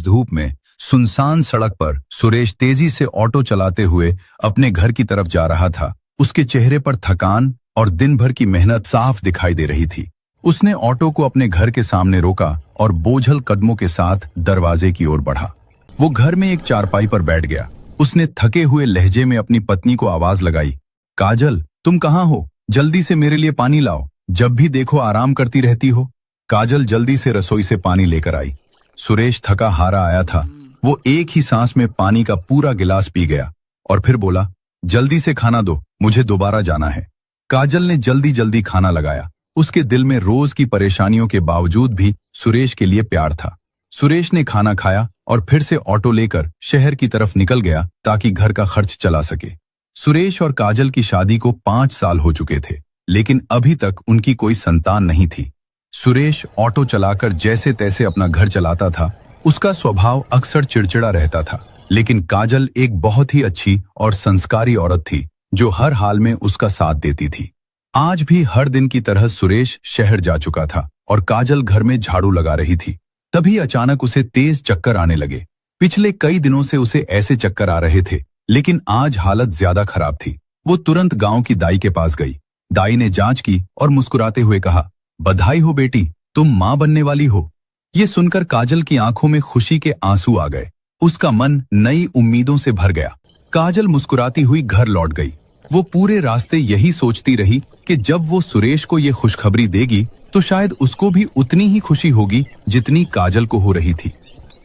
तेज धूप में सुनसान सड़क पर सुरेश तेजी से ऑटो चलाते हुए अपने घर की तरफ जा रहा था। उसके चेहरे पर थकान और दिन भर की मेहनत साफ दिखाई दे रही थी। उसने ऑटो को अपने घर के सामने रोका और बोझल कदमों के साथ दरवाजे की ओर बढ़ा। वो घर में एक चारपाई पर बैठ गया। उसने थके हुए लहजे में अपनी पत्नी को आवाज लगाई, काजल, तुम कहाँ हो? जल्दी से मेरे लिए पानी लाओ। जब भी देखो आराम करती रहती हो। काजल जल्दी से रसोई से पानी लेकर आई। सुरेश थका हारा आया था। वो एक ही सांस में पानी का पूरा गिलास पी गया और फिर बोला, जल्दी से खाना दो, मुझे दोबारा जाना है। काजल ने जल्दी जल्दी खाना लगाया। उसके दिल में रोज की परेशानियों के बावजूद भी सुरेश के लिए प्यार था। सुरेश ने खाना खाया और फिर से ऑटो लेकर शहर की तरफ निकल गया ताकि घर का खर्च चला सके। सुरेश और काजल की शादी को 5 साल हो चुके थे, लेकिन अभी तक उनकी कोई संतान नहीं थी। सुरेश ऑटो चलाकर जैसे तैसे अपना घर चलाता था। उसका स्वभाव अक्सर चिड़चिड़ा रहता था, लेकिन काजल एक बहुत ही अच्छी और संस्कारी औरत थी जो हर हाल में उसका साथ देती थी। आज भी हर दिन की तरह सुरेश शहर जा चुका था और काजल घर में झाड़ू लगा रही थी। तभी अचानक उसे तेज चक्कर आने लगे। पिछले कई दिनों से उसे ऐसे चक्कर आ रहे थे, लेकिन आज हालत ज्यादा खराब थी। वो तुरंत गांव की दाई के पास गई। दाई ने जांच की और मुस्कुराते हुए कहा, बधाई हो बेटी, तुम मां बनने वाली हो। ये सुनकर काजल की आंखों में खुशी के आंसू आ गए। उसका मन नई उम्मीदों से भर गया। काजल मुस्कुराती हुई घर लौट गई। वो पूरे रास्ते यही सोचती रही कि जब वो सुरेश को ये खुशखबरी देगी तो शायद उसको भी उतनी ही खुशी होगी जितनी काजल को हो रही थी।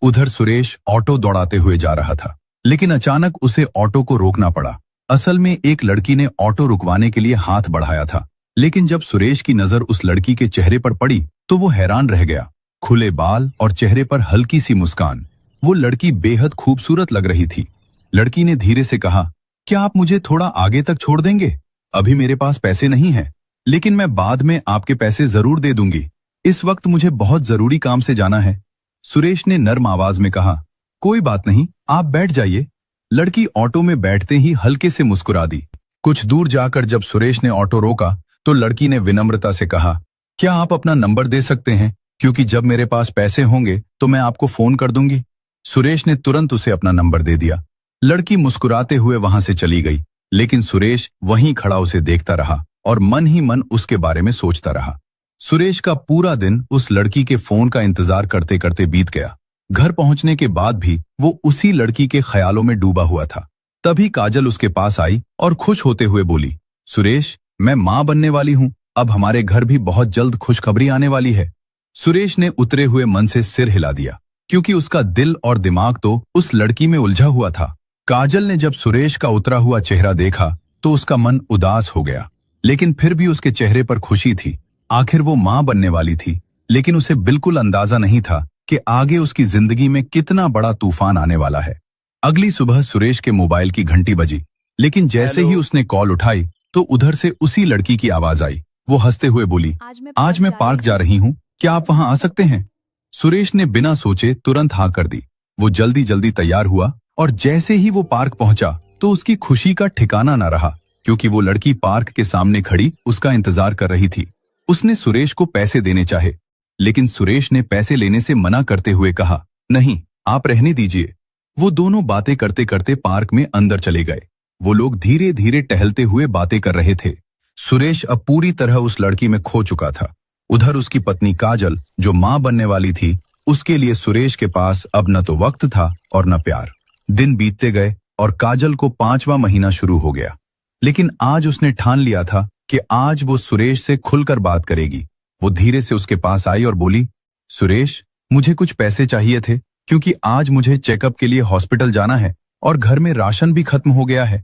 उधर सुरेश ऑटो दौड़ाते हुए जा रहा था, लेकिन अचानक उसे ऑटो को रोकना पड़ा। असल में एक लड़की ने ऑटो रुकवाने के लिए हाथ बढ़ाया था, लेकिन जब सुरेश की नजर उस लड़की के चेहरे पर पड़ी तो वो हैरान रह गया। खुले बाल और चेहरे पर हल्की सी मुस्कान। वो लड़की बेहद खूबसूरत लग रही थी। लड़की ने धीरे से कहा, क्या आप मुझे थोड़ा आगे तक छोड़ देंगे? अभी मेरे पास पैसे नहीं हैं, लेकिन मैं बाद में आपके पैसे जरूर दे दूंगी। इस वक्त मुझे बहुत जरूरी काम से जाना है। सुरेश ने नर्म आवाज में कहा, कोई बात नहीं, आप बैठ जाइए। लड़की ऑटो में बैठते ही हल्के से मुस्कुरा दी। कुछ दूर जाकर जब सुरेश ने ऑटो रोका तो लड़की ने विनम्रता से कहा, क्या आप अपना नंबर दे सकते हैं? क्योंकि जब मेरे पास पैसे होंगे तो मैं आपको फोन कर दूंगी। सुरेश ने तुरंत उसे अपना नंबर दे दिया। लड़की मुस्कुराते हुए वहां से चली गई, लेकिन सुरेश वहीं खड़ा उसे देखता रहा और मन ही मन उसके बारे में सोचता रहा। सुरेश का पूरा दिन उस लड़की के फोन का इंतजार करते करते बीत गया। घर पहुंचने के बाद भी वो उसी लड़की के ख्यालों में डूबा हुआ था। तभी काजल उसके पास आई और खुश होते हुए बोली, सुरेश, मैं मां बनने वाली हूं। अब हमारे घर भी बहुत जल्द खुशखबरी आने वाली है। सुरेश ने उतरे हुए मन से सिर हिला दिया, क्योंकि उसका दिल और दिमाग तो उस लड़की में उलझा हुआ था। काजल ने जब सुरेश का उतरा हुआ चेहरा देखा तो उसका मन उदास हो गया, लेकिन फिर भी उसके चेहरे पर खुशी थी। आखिर वो मां बनने वाली थी, लेकिन उसे बिल्कुल अंदाजा नहीं था कि आगे उसकी जिंदगी में कितना बड़ा तूफान आने वाला है। अगली सुबह सुरेश के मोबाइल की घंटी बजी, लेकिन जैसे ही उसने कॉल उठाई तो उधर से उसी लड़की की आवाज आई। वो हंसते हुए बोली, आज मैं पार्क जा रही हूँ, क्या आप वहां आ सकते हैं? सुरेश ने बिना सोचे तुरंत हाँ कर दी। वो जल्दी जल्दी तैयार हुआ और जैसे ही वो पार्क पहुंचा तो उसकी खुशी का ठिकाना न रहा, क्योंकि वो लड़की पार्क के सामने खड़ी उसका इंतजार कर रही थी। उसने सुरेश को पैसे देने चाहे, लेकिन सुरेश ने पैसे लेने से मना करते हुए कहा, नहीं, आप रहने दीजिए। वो दोनों बातें करते करते पार्क में अंदर चले गए। वो लोग धीरे धीरे टहलते हुए बातें कर रहे थे। सुरेश अब पूरी तरह उस लड़की में खो चुका था। उधर उसकी पत्नी काजल, जो मां बनने वाली थी, उसके लिए सुरेश के पास अब न तो वक्त था और न प्यार। दिन बीतते गए और काजल को 5वां महीना शुरू हो गया, लेकिन आज उसने ठान लिया था कि आज वो सुरेश से खुलकर बात करेगी। वो धीरे से उसके पास आई और बोली, सुरेश, मुझे कुछ पैसे चाहिए थे, क्योंकि आज मुझे चेकअप के लिए हॉस्पिटल जाना है और घर में राशन भी खत्म हो गया है।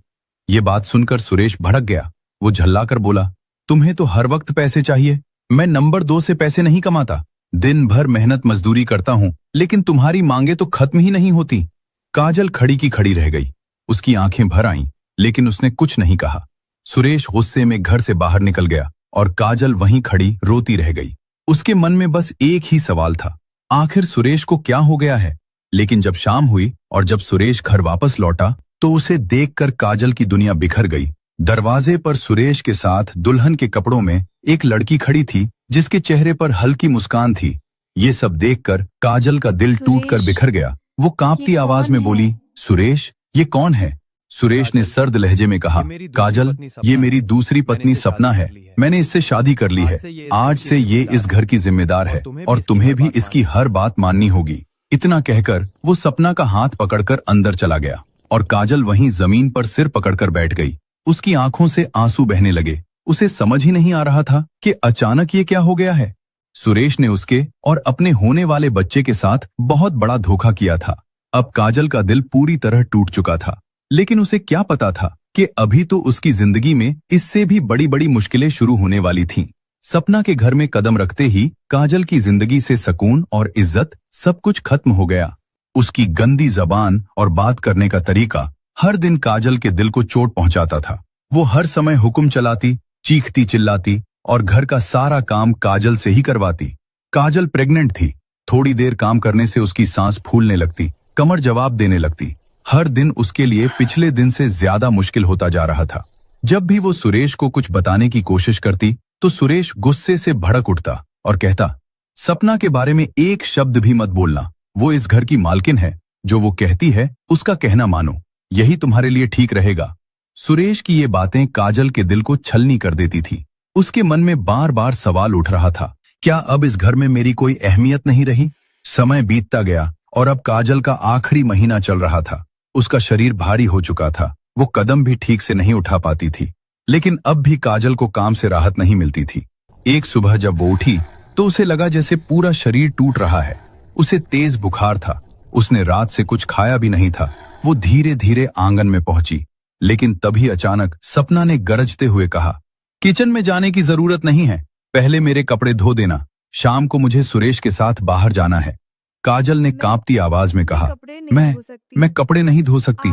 ये बात सुनकर सुरेश भड़क गया। वो झल्लाकर बोला, तुम्हें तो हर वक्त पैसे चाहिए। मैं नंबर 2 से पैसे नहीं कमाता। दिन भर मेहनत मजदूरी करता हूँ, लेकिन तुम्हारी मांगे तो खत्म ही नहीं होती। काजल खड़ी की खड़ी रह गई। उसकी आंखें भर आईं, लेकिन उसने कुछ नहीं कहा। सुरेश गुस्से में घर से बाहर निकल गया और काजल वहीं खड़ी रोती रह गई। उसके मन में बस एक ही सवाल था, आखिर सुरेश को क्या हो गया है? लेकिन जब शाम हुई और जब सुरेश घर वापस लौटा तो उसे देखकर काजल की दुनिया बिखर गई। दरवाजे पर सुरेश के साथ दुल्हन के कपड़ों में एक लड़की खड़ी थी, जिसके चेहरे पर हल्की मुस्कान थी। ये सब देखकर काजल का दिल टूटकर बिखर गया वो कांपती आवाज में बोली, सुरेश, ये कौन है? सुरेश ने सर्द लहजे में कहा, काजल, ये मेरी दूसरी पत्नी सपना है। मैंने इससे शादी कर ली है। आज से ये इस घर की जिम्मेदार है और तुम्हें भी इसकी हर बात माननी होगी। इतना कहकर वो सपना का हाथ पकड़कर अंदर चला गया और काजल वहीं जमीन पर सिर पकड़कर बैठ गई। उसकी आंखों से आंसू बहने लगे। उसे समझ ही नहीं आ रहा था कि अचानक ये क्या हो गया है। सुरेश ने उसके और अपने होने वाले बच्चे के साथ बहुत बड़ा धोखा किया था। अब काजल का दिल पूरी तरह टूट चुका था, लेकिन उसे क्या पता था कि अभी तो उसकी जिंदगी में इससे भी बड़ी बड़ी मुश्किलें शुरू होने वाली थीं। सपना के घर में कदम रखते ही काजल की जिंदगी से सुकून और इज्जत सब कुछ खत्म हो गया। उसकी गंदी जबान और बात करने का तरीका हर दिन काजल के दिल को चोट पहुंचाता था। वो हर समय हुक्म चलाती, चीखती चिल्लाती और घर का सारा काम काजल से ही करवाती। काजल प्रेग्नेंट थी। थोड़ी देर काम करने से उसकी सांस फूलने लगती, कमर जवाब देने लगती। हर दिन उसके लिए पिछले दिन से ज्यादा मुश्किल होता जा रहा था। जब भी वो सुरेश को कुछ बताने की कोशिश करती तो सुरेश गुस्से से भड़क उठता और कहता, सपना के बारे में एक शब्द भी मत बोलना। वो इस घर की मालकिन है। जो वो कहती है उसका कहना मानो, यही तुम्हारे लिए ठीक रहेगा। सुरेश की ये बातें काजल के दिल को छलनी कर देती थी। उसके मन में बार बार सवाल उठ रहा था, क्या अब इस घर में मेरी कोई अहमियत नहीं रही? समय बीतता गया और अब काजल का आखिरी महीना चल रहा था। उसका शरीर भारी हो चुका था। वो कदम भी ठीक से नहीं उठा पाती थी। लेकिन अब भी काजल को काम से राहत नहीं मिलती थी। एक सुबह जब वो उठी तो उसे लगा जैसे पूरा शरीर टूट रहा है। उसे तेज बुखार था। उसने रात से कुछ खाया भी नहीं था। वो धीरे धीरे आंगन में पहुंची, लेकिन तभी अचानक सपना ने गरजते हुए कहा, किचन में जाने की जरूरत नहीं है, पहले मेरे कपड़े धो देना। शाम को मुझे सुरेश के साथ बाहर जाना है। काजल ने कांपती आवाज में कहा, मैं कपड़े नहीं धो सकती।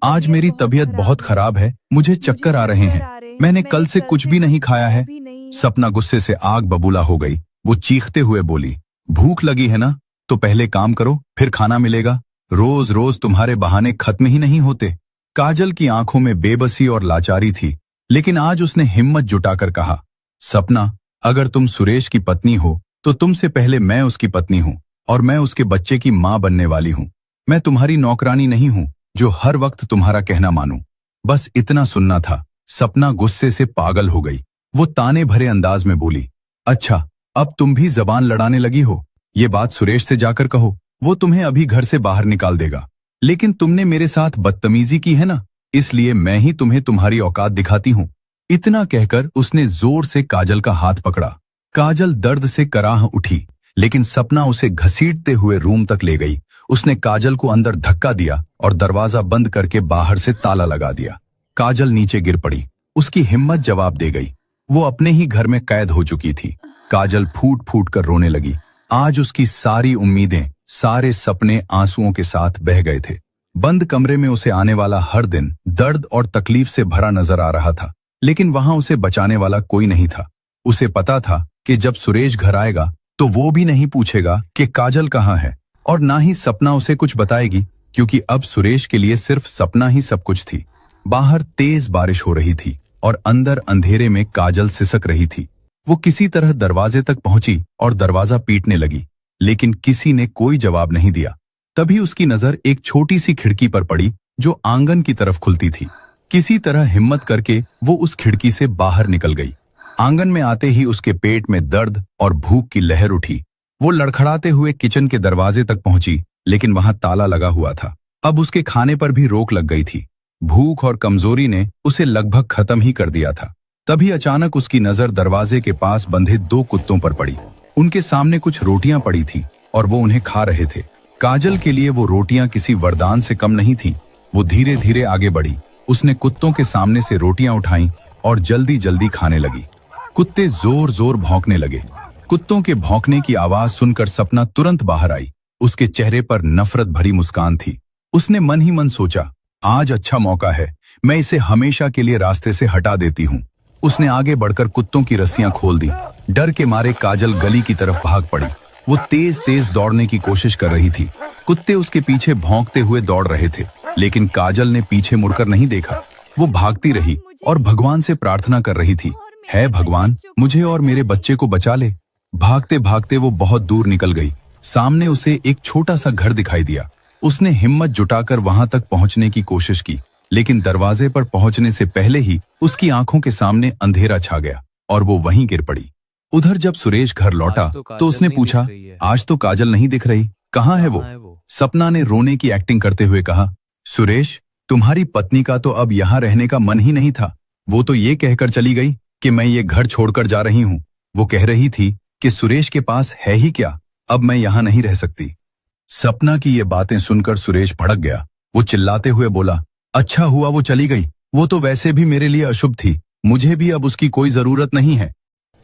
आज मेरी तबीयत बहुत खराब है। मुझे चक्कर आ रहे हैं। मैंने कल से कुछ भी नहीं खाया है। सपना गुस्से से आग बबूला हो गई। वो चीखते हुए बोली, भूख लगी है ना, तो पहले काम करो, फिर खाना मिलेगा। रोज रोज तुम्हारे बहाने खत्म ही नहीं होते। काजल की आंखों में बेबसी और लाचारी थी, लेकिन आज उसने हिम्मत जुटाकर कहा, सपना, अगर तुम सुरेश की पत्नी हो तो तुमसे पहले मैं उसकी पत्नी हूँ और मैं उसके बच्चे की माँ बनने वाली हूँ। मैं तुम्हारी नौकरानी नहीं हूँ जो हर वक्त तुम्हारा कहना मानूं। बस इतना सुनना था। सपना गुस्से से पागल हो गई। वो ताने भरे अंदाज में बोली, अच्छा, अब तुम भी जबान लड़ाने लगी हो। ये बात सुरेश से जाकर कहो, वो तुम्हें अभी घर से बाहर निकाल देगा। लेकिन तुमने मेरे साथ बदतमीजी की है ना, इसलिए मैं ही तुम्हें तुम्हारी औकात दिखाती हूँ। इतना कहकर उसने जोर से काजल का हाथ पकड़ा। काजल दर्द से कराह उठी, लेकिन सपना उसे घसीटते हुए रूम तक ले गई। उसने काजल को अंदर धक्का दिया और दरवाजा बंद करके बाहर से ताला लगा दिया। काजल नीचे गिर पड़ी। उसकी हिम्मत जवाब दे गई। वो अपने ही घर में कैद हो चुकी थी। काजल फूट फूट कर रोने लगी। आज उसकी सारी उम्मीदें, सारे सपने आंसुओं के साथ बह गए थे। बंद कमरे में उसे आने वाला हर दिन दर्द और तकलीफ से भरा नजर आ रहा था, लेकिन वहां उसे बचाने वाला कोई नहीं था। उसे पता था कि जब सुरेश घर आएगा तो वो भी नहीं पूछेगा कि काजल कहाँ है, और ना ही सपना उसे कुछ बताएगी, क्योंकि अब सुरेश के लिए सिर्फ सपना ही सब कुछ थी। बाहर तेज बारिश हो रही थी और अंदर अंधेरे में काजल सिसक रही थी। वो किसी तरह दरवाजे तक पहुंची और दरवाजा पीटने लगी, लेकिन किसी ने कोई जवाब नहीं दिया। तभी उसकी नजर एक छोटी सी खिड़की पर पड़ी जो आंगन की तरफ खुलती थी। किसी तरह हिम्मत करके वो उस खिड़की से बाहर निकल गई। आंगन में आते ही उसके पेट में दर्द और भूख की लहर उठी। वो लड़खड़ाते हुए किचन के दरवाजे तक पहुंची, लेकिन वहां ताला लगा हुआ था। अब उसके खाने पर भी रोक लग गई थी। भूख और कमजोरी ने उसे लगभग खत्म ही कर दिया था। तभी अचानक उसकी नजर दरवाजे के पास बंधे 2 कुत्तों पर पड़ी। उनके सामने कुछ रोटियां पड़ी थी और वो उन्हें खा रहे थे। काजल के लिए वो रोटियां किसी वरदान से कम नहीं थीं। वो धीरे धीरे आगे बढ़ी। उसने कुत्तों के सामने से रोटियां उठाईं और जल्दी जल्दी खाने लगी। कुत्ते जोर जोर भौंकने लगे। कुत्तों के भौंकने की आवाज सुनकर सपना तुरंत बाहर आई। उसके चेहरे पर नफरत भरी मुस्कान थी। उसने मन ही मन सोचा, आज अच्छा मौका है, मैं इसे हमेशा के लिए रास्ते से हटा देती हूँ। उसने आगे बढ़कर कुत्तों की रस्सियां खोल दी। डर के मारे काजल गली की तरफ भाग पड़ी। वो तेज तेज दौड़ने की कोशिश कर रही थी। कुत्ते उसके पीछे भौंकते हुए दौड़ रहे थे, लेकिन काजल ने पीछे मुड़कर नहीं देखा। वो भागती रही और भगवान से प्रार्थना कर रही थी, है भगवान, मुझे और मेरे बच्चे को बचा ले। भागते भागते वो बहुत दूर निकल गई। सामने उसे एक छोटा सा घर दिखाई दिया। उसने हिम्मत जुटाकर वहां तक पहुंचने की कोशिश की, लेकिन दरवाजे पर पहुंचने से पहले ही उसकी आंखों के सामने अंधेरा छा गया और वो वहीं गिर पड़ी। उधर जब सुरेश घर लौटा तो उसने पूछा, आज तो काजल नहीं दिख रही, कहाँ है वो? सपना ने रोने की एक्टिंग करते हुए कहा, सुरेश, तुम्हारी पत्नी का तो अब यहाँ रहने का मन ही नहीं था। वो तो ये कहकर चली गई कि मैं ये घर छोड़कर जा रही हूँ। वो कह रही थी कि सुरेश के पास है ही क्या, अब मैं यहाँ नहीं रह सकती। सपना की ये बातें सुनकर सुरेश भड़क गया। वो चिल्लाते हुए बोला, अच्छा हुआ वो चली गई, वो तो वैसे भी मेरे लिए अशुभ थी, मुझे भी अब उसकी कोई जरूरत नहीं है।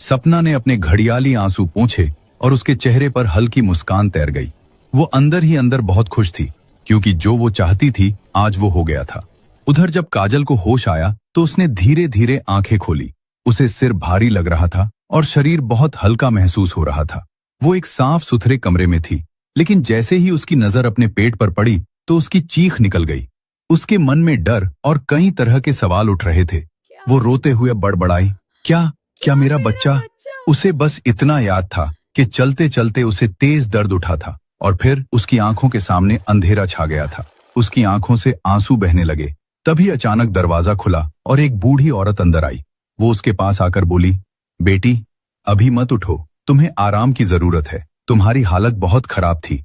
सपना ने अपने घड़ियाली आंसू पोंछे और उसके चेहरे पर हल्की मुस्कान तैर गई। वो अंदर ही अंदर बहुत खुश थी, क्योंकि जो वो चाहती थी आज वो हो गया था। उधर जब काजल को होश आया तो उसने धीरे धीरे आंखें खोली। उसे सिर भारी लग रहा था और शरीर बहुत हल्का महसूस हो रहा था। वो एक साफ सुथरे कमरे में थी, लेकिन जैसे ही उसकी नजर अपने पेट पर पड़ी तो उसकी चीख निकल गई। उसके मन में डर और कई तरह के सवाल उठ रहे थे। वो रोते हुए बड़बड़ाई, क्या मेरा बच्चा? उसे बस इतना याद था कि चलते चलते उसे तेज दर्द उठा था और फिर उसकी आंखों के सामने अंधेरा छा गया था। उसकी आंखों से आंसू बहने लगे। तभी अचानक दरवाजा खुला और एक बूढ़ी औरत अंदर आई। वो उसके पास आकर बोली, बेटी, अभी मत उठो, तुम्हें आराम की जरूरत है, तुम्हारी हालत बहुत खराब थी।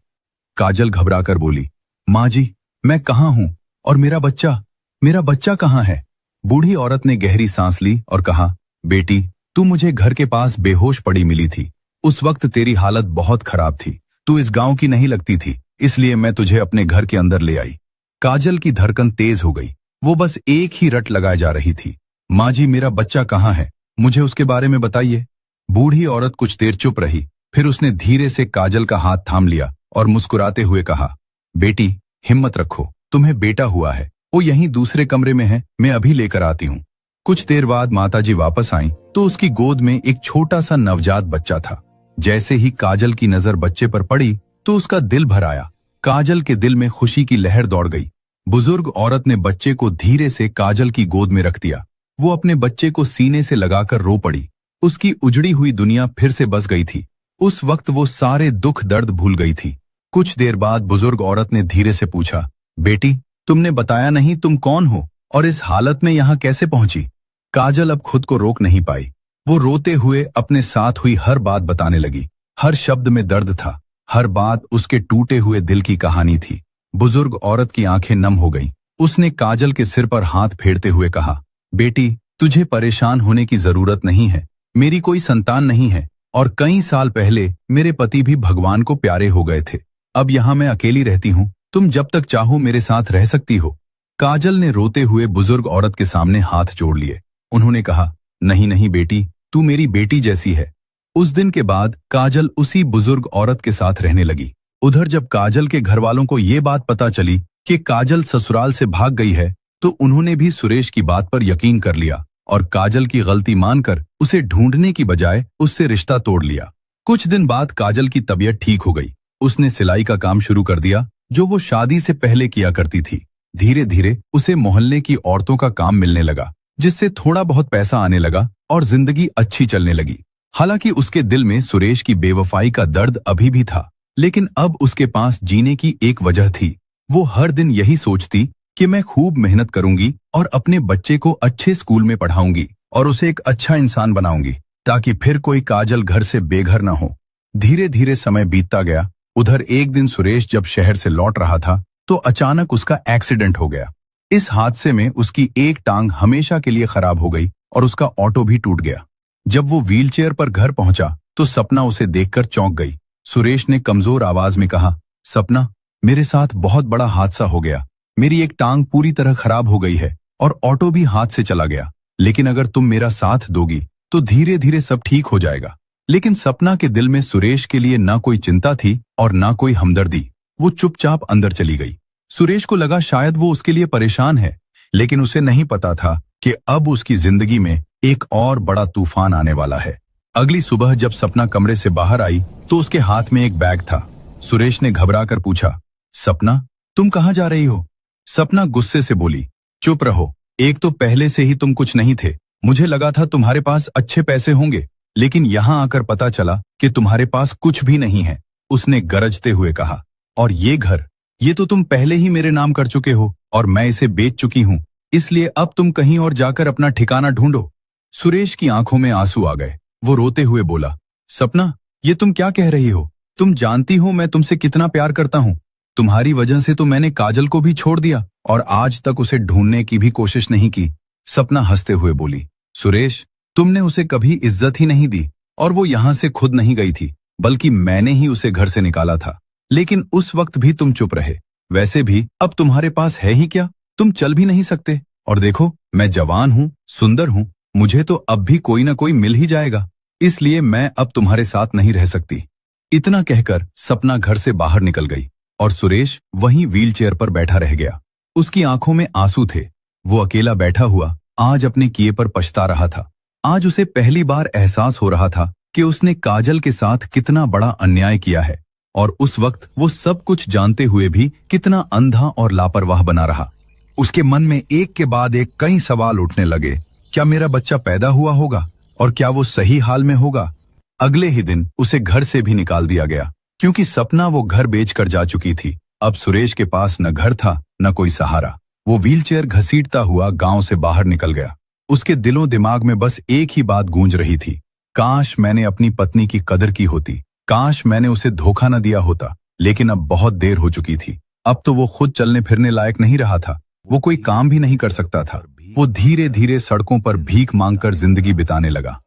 काजल घबराकर बोली, माँ जी, मैं कहाँ हूँ और मेरा बच्चा कहाँ है? बूढ़ी औरत ने गहरी सांस ली और कहा, बेटी, तू मुझे घर के पास बेहोश पड़ी मिली थी। उस वक्त तेरी हालत बहुत खराब थी, तू इस गांव की नहीं लगती थी, इसलिए मैं तुझे अपने घर के अंदर ले आई। काजल की धड़कन तेज हो गई। वो बस एक ही रट लगाए जा रही थी, माँ जी, मेरा बच्चा कहाँ है? मुझे उसके बारे में बताइए। बूढ़ी औरत कुछ देर चुप रही, फिर उसने धीरे से काजल का हाथ थाम लिया और मुस्कुराते हुए कहा, बेटी, हिम्मत रखो, तुम्हें बेटा हुआ है, वो यहीं दूसरे कमरे में है, मैं अभी लेकर आती हूँ। कुछ देर बाद माताजी वापस आईं तो उसकी गोद में एक छोटा सा नवजात बच्चा था। जैसे ही काजल की नजर बच्चे पर पड़ी तो उसका दिल भर आया। काजल के दिल में खुशी की लहर दौड़ गई। बुजुर्ग औरत ने बच्चे को धीरे से काजल की गोद में रख दिया। वो अपने बच्चे को सीने से लगाकर रो पड़ी। उसकी उजड़ी हुई दुनिया फिर से बस गई थी। उस वक्त वो सारे दुख दर्द भूल गई थी। कुछ देर बाद बुजुर्ग औरत ने धीरे से पूछा, बेटी, तुमने बताया नहीं तुम कौन हो और इस हालत में यहाँ कैसे पहुंची? काजल अब खुद को रोक नहीं पाई। वो रोते हुए अपने साथ हुई हर बात बताने लगी। हर शब्द में दर्द था, हर बात उसके टूटे हुए दिल की कहानी थी। बुजुर्ग औरत की आंखें नम हो गईं। उसने काजल के सिर पर हाथ फेरते हुए कहा, बेटी, तुझे परेशान होने की जरूरत नहीं है। मेरी कोई संतान नहीं है और कई साल पहले मेरे पति भी भगवान को प्यारे हो गए थे। अब यहाँ मैं अकेली रहती हूँ, तुम जब तक चाहो मेरे साथ रह सकती हो। काजल ने रोते हुए बुजुर्ग औरत के सामने हाथ जोड़ लिए। उन्होंने कहा, नहीं नहीं बेटी, तू मेरी बेटी जैसी है। उस दिन के बाद काजल उसी बुजुर्ग औरत के साथ रहने लगी। उधर जब काजल के घर वालों को ये बात पता चली कि काजल ससुराल से भाग गई है तो उन्होंने भी सुरेश की बात पर यकीन कर लिया और काजल की गलती मानकर उसे ढूंढने की बजाय उससे रिश्ता तोड़ लिया। कुछ दिन बाद काजल की तबीयत ठीक हो गई। उसने सिलाई का काम शुरू कर दिया जो वो शादी से पहले किया करती थी। धीरे धीरे उसे मोहल्ले की औरतों का काम मिलने लगा, जिससे थोड़ा बहुत पैसा आने लगा और जिंदगी अच्छी चलने लगी। हालांकि उसके दिल में सुरेश की बेवफाई का दर्द अभी भी था, लेकिन अब उसके पास जीने की एक वजह थी। वो हर दिन यही सोचती कि मैं खूब मेहनत करूंगी और अपने बच्चे को अच्छे स्कूल में पढ़ाऊंगी और उसे एक अच्छा इंसान बनाऊंगी ताकि फिर कोई काजल घर से बेघर न हो। धीरे धीरे समय बीतता गया। उधर एक दिन सुरेश जब शहर से लौट रहा था तो अचानक उसका एक्सीडेंट हो गया। इस हादसे में उसकी एक टांग हमेशा के लिए खराब हो गई और उसका ऑटो भी टूट गया। जब वो व्हीलचेयर पर घर पहुंचा तो सपना उसे देखकर चौंक गई। सुरेश ने कमजोर आवाज में कहा, सपना, मेरे साथ बहुत बड़ा हादसा हो गया। मेरी एक टांग पूरी तरह खराब हो गई है और ऑटो भी हाथ से चला गया, लेकिन अगर तुम मेरा साथ दोगी तो धीरे धीरे सब ठीक हो जाएगा। लेकिन सपना के दिल में सुरेश के लिए ना कोई चिंता थी और ना कोई हमदर्दी। वो चुपचाप अंदर चली गई। सुरेश को लगा शायद वो उसके लिए परेशान है, लेकिन उसे नहीं पता था कि अब उसकी जिंदगी में एक और बड़ा तूफान आने वाला है। अगली सुबह जब सपना कमरे से बाहर आई तो उसके हाथ में एक बैग था। सुरेश ने घबराकर पूछा, सपना, तुम कहाँ जा रही हो? सपना गुस्से से बोली, चुप रहो, एक तो पहले से ही तुम कुछ नहीं थे। मुझे लगा था तुम्हारे पास अच्छे पैसे होंगे, लेकिन यहाँ आकर पता चला कि तुम्हारे पास कुछ भी नहीं है। उसने गरजते हुए कहा, और ये घर ये तो तुम पहले ही मेरे नाम कर चुके हो और मैं इसे बेच चुकी हूँ, इसलिए अब तुम कहीं और जाकर अपना ठिकाना ढूंढो। सुरेश की आंखों में आंसू आ गए। वो रोते हुए बोला, सपना, ये तुम क्या कह रही हो? तुम जानती हो मैं तुमसे कितना प्यार करता हूँ। तुम्हारी वजह से तो मैंने काजल को भी छोड़ दिया और आज तक उसे ढूंढने की भी कोशिश नहीं की। सपना हंसते हुए बोली, सुरेश, तुमने उसे कभी इज्जत ही नहीं दी और वो यहां से खुद नहीं गई थी, बल्कि मैंने ही उसे घर से निकाला था। लेकिन उस वक्त भी तुम चुप रहे। वैसे भी अब तुम्हारे पास है ही क्या? तुम चल भी नहीं सकते। और देखो, मैं जवान हूँ, सुंदर हूँ, मुझे तो अब भी कोई ना कोई मिल ही जाएगा, इसलिए मैं अब तुम्हारे साथ नहीं रह सकती। इतना कहकर सपना घर से बाहर निकल गई और सुरेश वहीं व्हीलचेयर पर बैठा रह गया। उसकी आंखों में आंसू थे। वो अकेला बैठा हुआ आज अपने किए पर पछता रहा था। आज उसे पहली बार एहसास हो रहा था कि उसने काजल के साथ कितना बड़ा अन्याय किया है और उस वक्त वो सब कुछ जानते हुए भी कितना अंधा और लापरवाह बना रहा। उसके मन में एक के बाद एक कई सवाल उठने लगे। क्या मेरा बच्चा पैदा हुआ होगा और क्या वो सही हाल में होगा? अगले ही दिन उसे घर से भी निकाल दिया गया क्योंकि सपना वो घर बेचकर जा चुकी थी। अब सुरेश के पास न घर था न कोई सहारा। वो व्हीलचेयर घसीटता हुआ गांव से बाहर निकल गया। उसके दिलों दिमाग में बस एक ही बात गूंज रही थी, काश मैंने अपनी पत्नी की कदर की होती, काश मैंने उसे धोखा न दिया होता। लेकिन अब बहुत देर हो चुकी थी। अब तो वो खुद चलने फिरने लायक नहीं रहा था। वो कोई काम भी नहीं कर सकता था। वो धीरे धीरे सड़कों पर भीख मांगकर जिंदगी बिताने लगा।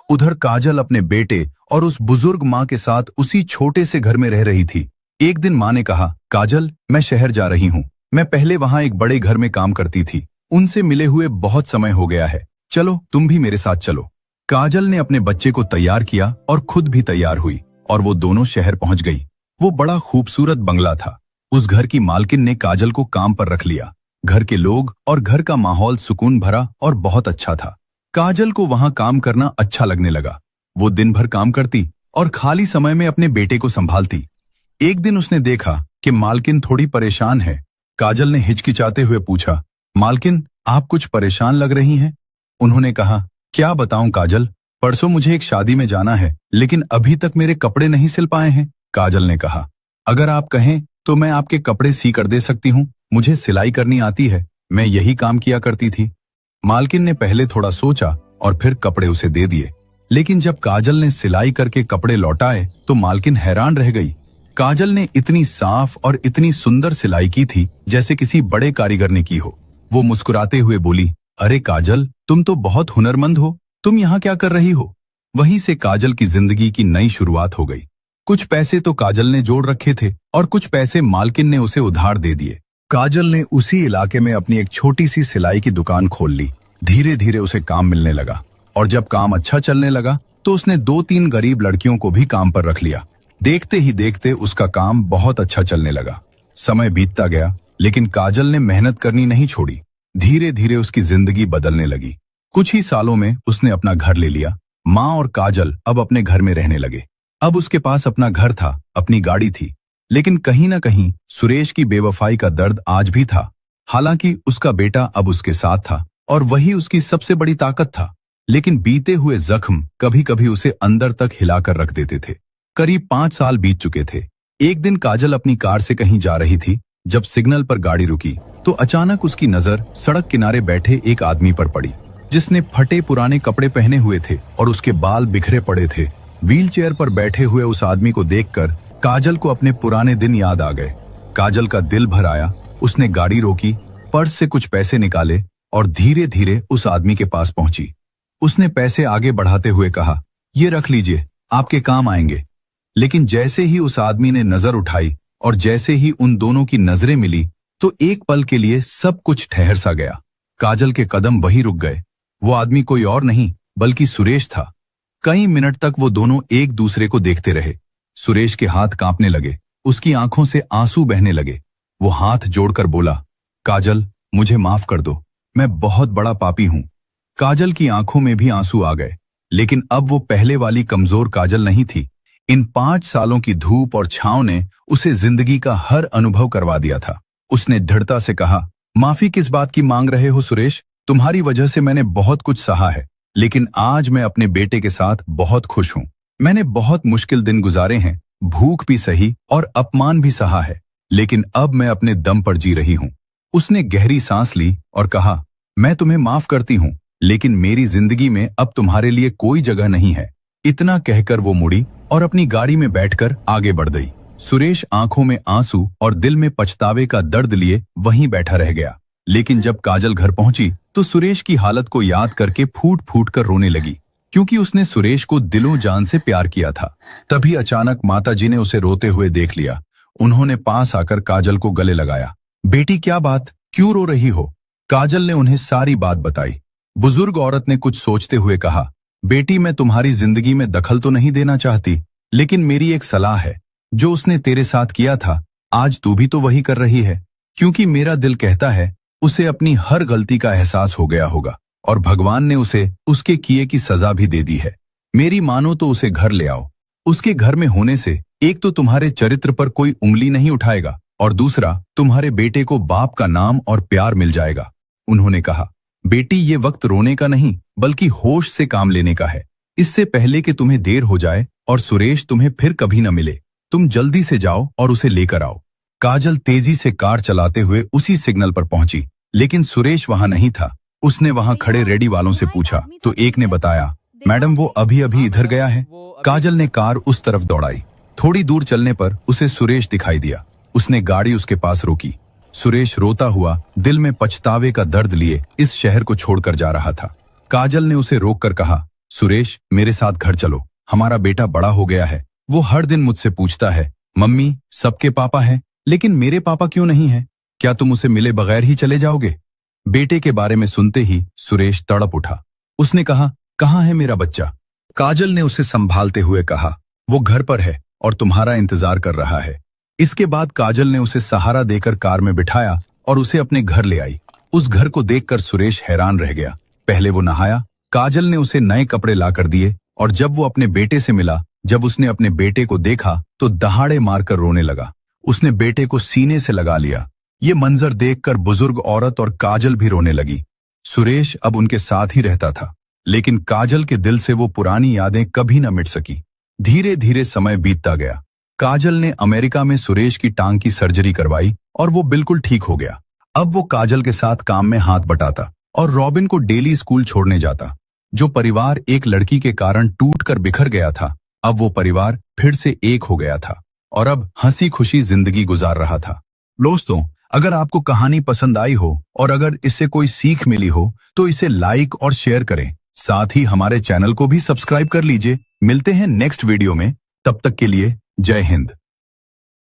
उधर काजल अपने बेटे और उस बुजुर्ग माँ के साथ उसी छोटे से घर में रह रही थी। एक दिन माँ ने कहा, काजल, मैं शहर जा रही हूँ। मैं पहले वहाँ एक बड़े घर में काम करती थी। उनसे मिले हुए बहुत समय हो गया है। चलो, तुम भी मेरे साथ चलो। काजल ने अपने बच्चे को तैयार किया और खुद भी तैयार हुई और वो दोनों शहर पहुंच गई। वो बड़ा खूबसूरत बंगला था। उस घर की मालकिन ने काजल को काम पर रख लिया। घर के लोग और घर का माहौल सुकून भरा और बहुत अच्छा था। काजल को वहां काम करना अच्छा लगने लगा। वो दिन भर काम करती और खाली समय में अपने बेटे को संभालती। एक दिन उसने देखा कि मालकिन थोड़ी परेशान है। काजल ने हिचकिचाते हुए पूछा, मालकिन, आप कुछ परेशान लग रही हैं? उन्होंने कहा, क्या बताऊं काजल, परसों मुझे एक शादी में जाना है, लेकिन अभी तक मेरे कपड़े नहीं सिल पाए हैं। काजल ने कहा, अगर आप कहें तो मैं आपके कपड़े सी कर दे सकती हूँ। मुझे सिलाई करनी आती है, मैं यही काम किया करती थी। मालकिन ने पहले थोड़ा सोचा और फिर कपड़े उसे दे दिए। लेकिन जब काजल ने सिलाई करके कपड़े लौटाए तो मालकिन हैरान रह गई। काजल ने इतनी साफ और इतनी सुंदर सिलाई की थी जैसे किसी बड़े कारीगर ने की हो। वो मुस्कुराते हुए बोली, अरे काजल, तुम तो बहुत हुनरमंद हो। तुम यहाँ क्या कर रही हो? वहीं से काजल की जिंदगी की नई शुरुआत हो गई। कुछ पैसे तो काजल ने जोड़ रखे थे और कुछ पैसे मालकिन ने उसे उधार दे दिए। काजल ने उसी इलाके में अपनी एक छोटी सी सिलाई की दुकान खोल ली। धीरे धीरे उसे काम मिलने लगा और जब काम अच्छा चलने लगा तो उसने 2-3 गरीब लड़कियों को भी काम पर रख लिया। देखते ही देखते उसका काम बहुत अच्छा चलने लगा। समय बीतता गया, लेकिन काजल ने मेहनत करनी नहीं छोड़ी। धीरे धीरे उसकी जिंदगी बदलने लगी। कुछ ही सालों में उसने अपना घर ले लिया। माँ और काजल अब अपने घर में रहने लगे। अब उसके पास अपना घर था, अपनी गाड़ी थी, लेकिन कहीं ना कहीं सुरेश की बेवफाई का दर्द आज भी था। हालांकि उसका बेटा अब उसके साथ था और वही उसकी सबसे बड़ी ताकत था, लेकिन बीते हुए जख्म कभी कभी उसे अंदर तक हिलाकर रख देते थे। करीब 5 साल बीत चुके थे। एक दिन काजल अपनी कार से कहीं जा रही थी। जब सिग्नल पर गाड़ी रुकी तो अचानक उसकी नजर सड़क किनारे बैठे एक आदमी पर पड़ी, जिसने फटे पुराने कपड़े पहने हुए थे और उसके बाल बिखरे पड़े थे। व्हीलचेयर पर बैठे हुए उस आदमी को देखकर काजल को अपने पुराने दिन याद आ गए। काजल का दिल भर आया। उसने गाड़ी रोकी, पर्स से कुछ पैसे निकाले और धीरे धीरे उस आदमी के पास पहुंची। उसने पैसे आगे बढ़ाते हुए कहा, ये रख लीजिए, आपके काम आएंगे। लेकिन जैसे ही उस आदमी ने नजर उठाई और जैसे ही उन दोनों की नजरें मिली तो एक पल के लिए सब कुछ ठहर सा गया। काजल के कदम वहीं रुक गए। वो आदमी कोई और नहीं बल्कि सुरेश था। कई मिनट तक वो दोनों एक दूसरे को देखते रहे। सुरेश के हाथ कांपने लगे, उसकी आंखों से आंसू बहने लगे। वो हाथ जोड़कर बोला, काजल, मुझे माफ कर दो, मैं बहुत बड़ा पापी हूं। काजल की आंखों में भी आंसू आ गए, लेकिन अब वो पहले वाली कमजोर काजल नहीं थी। इन 5 सालों की धूप और छांव ने उसे जिंदगी का हर अनुभव करवा दिया था। उसने दृढ़ता से कहा, माफी किस बात की मांग रहे हो सुरेश? तुम्हारी वजह से मैंने बहुत कुछ सहा है, लेकिन आज मैं अपने बेटे के साथ बहुत खुश हूं। मैंने बहुत मुश्किल दिन गुजारे हैं, भूख भी सही और अपमान भी सहा है, लेकिन अब मैं अपने दम पर जी रही हूँ। उसने गहरी सांस ली और कहा, मैं तुम्हें माफ करती हूँ, लेकिन मेरी जिंदगी में अब तुम्हारे लिए कोई जगह नहीं है। इतना कहकर वो मुड़ी और अपनी गाड़ी में बैठकर आगे बढ़ गई। सुरेश आंखों में आंसू और दिल में पछतावे का दर्द लिए वहीं बैठा रह गया। लेकिन जब काजल घर पहुंची तो सुरेश की हालत को याद करके फूट फूट कर रोने लगी, क्योंकि उसने सुरेश को दिलों जान से प्यार किया था। तभी अचानक माताजी ने उसे रोते हुए देख लिया। उन्होंने पास आकर काजल को गले लगाया। बेटी, क्या बात, क्यों रो रही हो? काजल ने उन्हें सारी बात बताई। बुजुर्ग औरत ने कुछ सोचते हुए कहा, बेटी, मैं तुम्हारी जिंदगी में दखल तो नहीं देना चाहती, लेकिन मेरी एक सलाह है। जो उसने तेरे साथ किया था, आज तू भी तो वही कर रही है। क्योंकि मेरा दिल कहता है उसे अपनी हर गलती का एहसास हो गया होगा और भगवान ने उसे उसके किए की सजा भी दे दी है। मेरी मानो तो उसे घर ले आओ। उसके घर में होने से एक तो तुम्हारे चरित्र पर कोई उंगली नहीं उठाएगा और दूसरा तुम्हारे बेटे को बाप का नाम और प्यार मिल जाएगा। उन्होंने कहा, बेटी, ये वक्त रोने का नहीं बल्कि होश से काम लेने का है। इससे पहले कि तुम्हें देर हो जाए और सुरेश तुम्हें फिर कभी न मिले, तुम जल्दी से जाओ और उसे लेकर आओ। काजल तेजी से कार चलाते हुए उसी सिग्नल पर पहुंची, लेकिन सुरेश वहां नहीं था। उसने वहां खड़े रेडी वालों से पूछा तो एक ने बताया, मैडम, वो अभी अभी इधर गया है। काजल ने कार उस तरफ दौड़ाई। थोड़ी दूर चलने पर उसे सुरेश दिखाई दिया। उसने गाड़ी उसके पास रोकी। सुरेश रोता हुआ दिल में पछतावे का दर्द लिए इस शहर को छोड़कर जा रहा था। काजल ने उसे रोककर कहा, सुरेश, मेरे साथ घर चलो। हमारा बेटा बड़ा हो गया है। वो हर दिन मुझसे पूछता है, मम्मी, सबके पापा हैं, लेकिन मेरे पापा क्यों नहीं हैं? क्या तुम उसे मिले बगैर ही चले जाओगे? बेटे के बारे में सुनते ही सुरेश तड़प उठा। उसने कहा, कहाँ है मेरा बच्चा? काजल ने उसे संभालते हुए कहा, वो घर पर है और तुम्हारा इंतजार कर रहा है। इसके बाद काजल ने उसे सहारा देकर कार में बिठाया और उसे अपने घर ले आई। उस घर को देखकर सुरेश हैरान रह गया। पहले वो नहाया, काजल ने उसे नए कपड़े लाकर दिए और जब वो अपने बेटे से मिला, जब उसने अपने बेटे को देखा तो दहाड़े मारकर रोने लगा। उसने बेटे को सीने से लगा लिया। ये मंजर देखकर बुजुर्ग औरत और काजल भी रोने लगी। सुरेश अब उनके साथ ही रहता था, लेकिन काजल के दिल से वो पुरानी यादें कभी न मिट सकी। धीरे धीरे समय बीतता गया। काजल ने अमेरिका में सुरेश की टांग की सर्जरी करवाई और वो बिल्कुल ठीक हो गया। अब वो काजल के साथ काम में हाथ बटाता और रॉबिन को डेली स्कूल छोड़ने जाता। जो परिवार एक लड़की के कारण टूटकर बिखर गया था, अब वो परिवार फिर से एक हो गया था और अब हंसी खुशी जिंदगी गुजार रहा था। दोस्तों, अगर आपको कहानी पसंद आई हो और अगर इससे कोई सीख मिली हो तो इसे लाइक और शेयर करें। साथ ही हमारे चैनल को भी सब्सक्राइब कर लीजिए। मिलते हैं नेक्स्ट वीडियो में। तब तक के लिए जय हिंद।